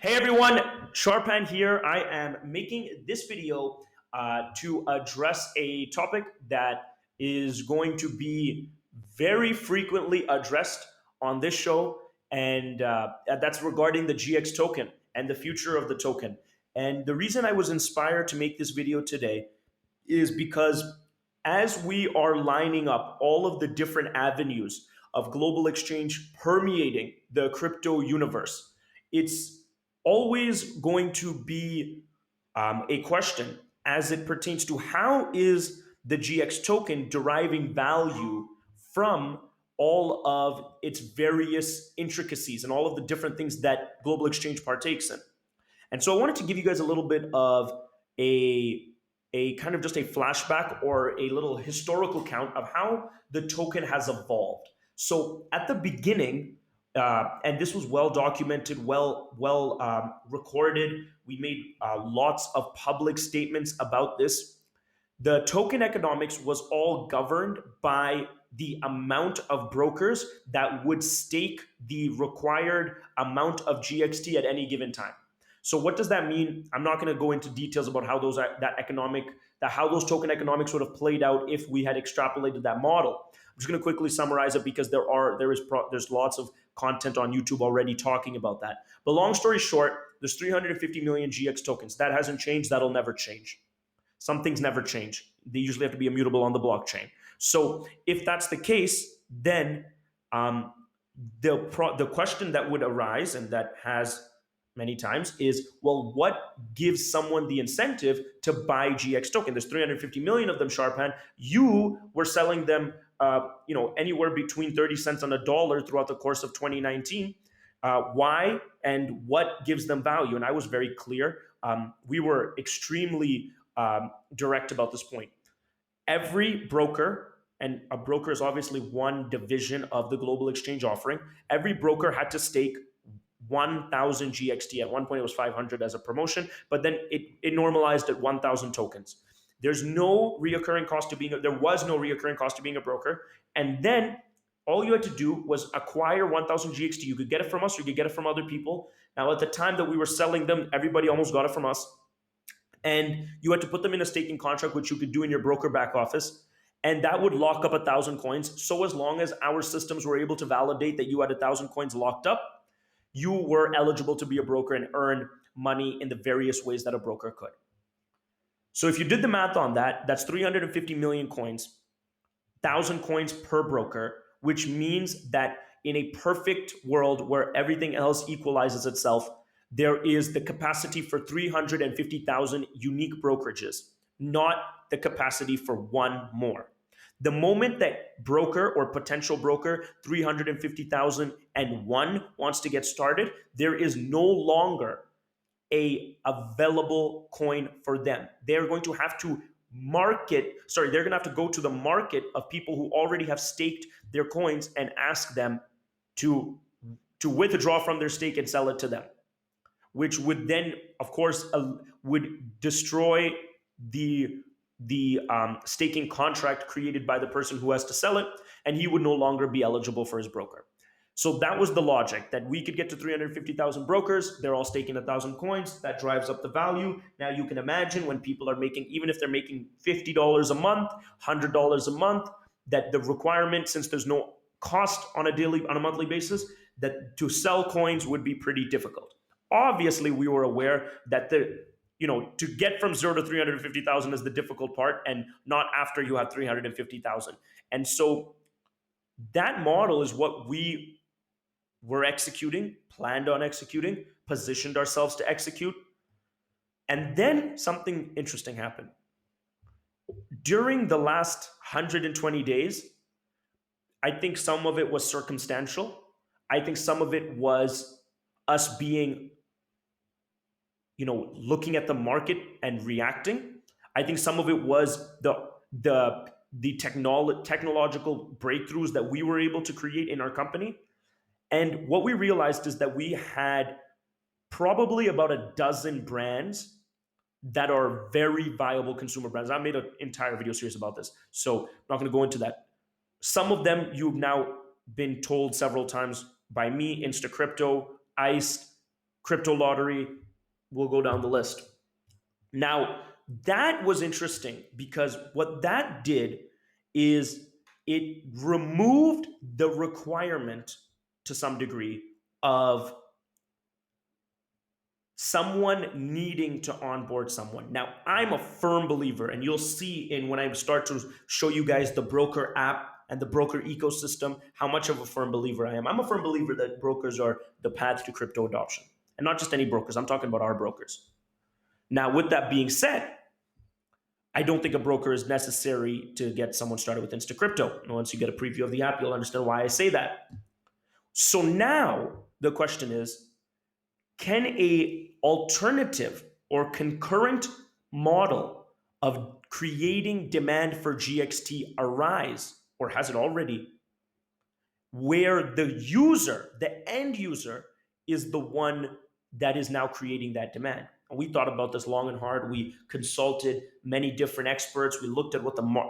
Hey everyone, Sharpan here. I am making this video to address a topic that is going to be very frequently addressed on this show, and that's regarding the GX token and the future of the token. And the reason I was inspired to make this video today is because as we are lining up all of the different avenues of global exchange permeating the crypto universe, it's always going to be a question as it pertains to how is the GX token deriving value from all of its various intricacies and all of the different things that global exchange partakes in. And so I wanted to give you guys a little bit of a kind of just a flashback or a little historical count of how the token has evolved. So at the beginning, and this was well documented, well recorded. We made lots of public statements about this. The token economics was all governed by the amount of brokers that would stake the required amount of GXT at any given time. So what does that mean? I'm not going to go into details about how how those token economics would have played out if we had extrapolated that model. I'm just going to quickly summarize it because there's lots of content on YouTube already talking about that. But long story short, there's 350 million GX tokens. That hasn't changed. That'll never change. Some things never change. They usually have to be immutable on the blockchain. So if that's the case, then the question that would arise, and that has many times, is, well, what gives someone the incentive to buy GX token? There's 350 million of them, Sharpan. You were selling them anywhere between 30 cents on a dollar throughout the course of 2019. Why and what gives them value? And I was very clear. We were extremely direct about this point. Every broker, and a broker is obviously one division of the global exchange offering, every broker had to stake 1,000 GXT. At one point, it was 500 as a promotion, but then it normalized at 1,000 tokens. There was no reoccurring cost to being a broker. And then all you had to do was acquire 1,000 GXT. You could get it from us or you could get it from other people. Now, at the time that we were selling them, everybody almost got it from us. And you had to put them in a staking contract, which you could do in your broker back office. And that would lock up 1,000 coins. So as long as our systems were able to validate that you had 1,000 coins locked up, you were eligible to be a broker and earn money in the various ways that a broker could. So if you did the math on that, that's 350 million coins, 1,000 coins per broker, which means that in a perfect world where everything else equalizes itself, there is the capacity for 350,000 unique brokerages, not the capacity for one more. The moment that broker or potential broker 350,001 wants to get started, there is no longer a available coin for them. They're going to have to they're going to have to go to the market of people who already have staked their coins and ask them to withdraw from their stake and sell it to them, which would then, of course, would destroy the staking contract created by the person who has to sell it, and he would no longer be eligible for his broker. So that was the logic, that we could get to 350,000 brokers. They're all staking 1,000 coins. That drives up the value. Now you can imagine when people are making, even if they're making $50 a month, $100 a month, that the requirement, since there's no cost on a monthly basis, that to sell coins would be pretty difficult. Obviously, we were aware that to get from 0 to 350,000 is the difficult part, and not after you have 350,000. And so that model is what we were executing, planned on executing, positioned ourselves to execute. And then something interesting happened. During the last 120 days, I think some of it was circumstantial. I think some of it was us being looking at the market and reacting. I think some of it was the technological breakthroughs that we were able to create in our company. And what we realized is that we had probably about a dozen brands that are very viable consumer brands. I made an entire video series about this, so I'm not going to go into that. Some of them you've now been told several times by me: Insta Crypto, Iced, crypto lottery, we'll go down the list. Now, that was interesting because what that did is it removed the requirement to some degree of someone needing to onboard someone. Now, I'm a firm believer, and you'll see in when I start to show you guys the broker app and the broker ecosystem, how much of a firm believer I am. I'm a firm believer that brokers are the path to crypto adoption. And not just any brokers, I'm talking about our brokers. Now, with that being said, I don't think a broker is necessary to get someone started with Insta Crypto. And once you get a preview of the app, you'll understand why I say that. So now the question is, can a alternative or concurrent model of creating demand for GXT arise, or has it already, where the user, the end user, is the one that is now creating that demand? And we thought about this long and hard. We consulted many different experts. We looked at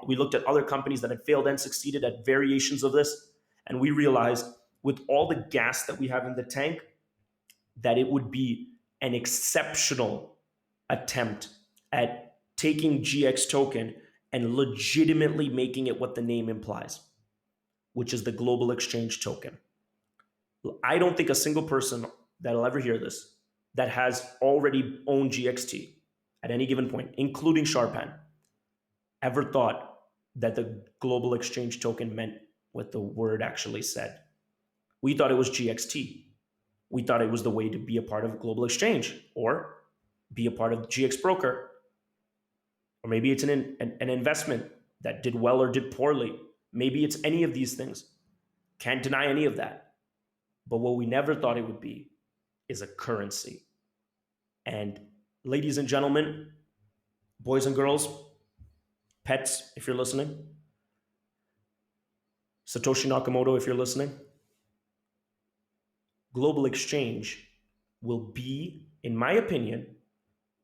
we looked at other companies that had failed and succeeded at variations of this, and we realized with all the gas that we have in the tank, that it would be an exceptional attempt at taking GX token and legitimately making it what the name implies, which is the global exchange token. I don't think a single person that'll ever hear this that has already owned GXT at any given point, including Sharpan, ever thought that the global exchange token meant what the word actually said. We thought it was GXT. We thought it was the way to be a part of global exchange or be a part of GX broker. Or maybe it's an investment that did well or did poorly. Maybe it's any of these things. Can't deny any of that. But what we never thought it would be is a currency. And ladies and gentlemen, boys and girls, pets, if you're listening, Satoshi Nakamoto, if you're listening, global exchange will be, in my opinion,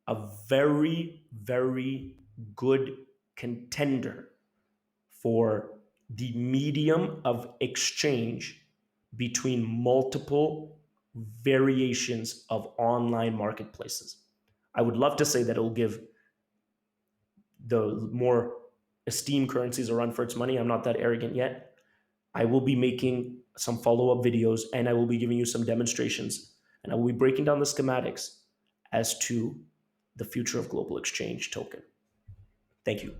a very, very good contender for the medium of exchange between multiple variations of online marketplaces. I would love to say that it will give the more esteemed currencies a run for its money. I'm not that arrogant yet. I will be making some follow-up videos, and I will be giving you some demonstrations, and I will be breaking down the schematics as to the future of global exchange token. Thank you.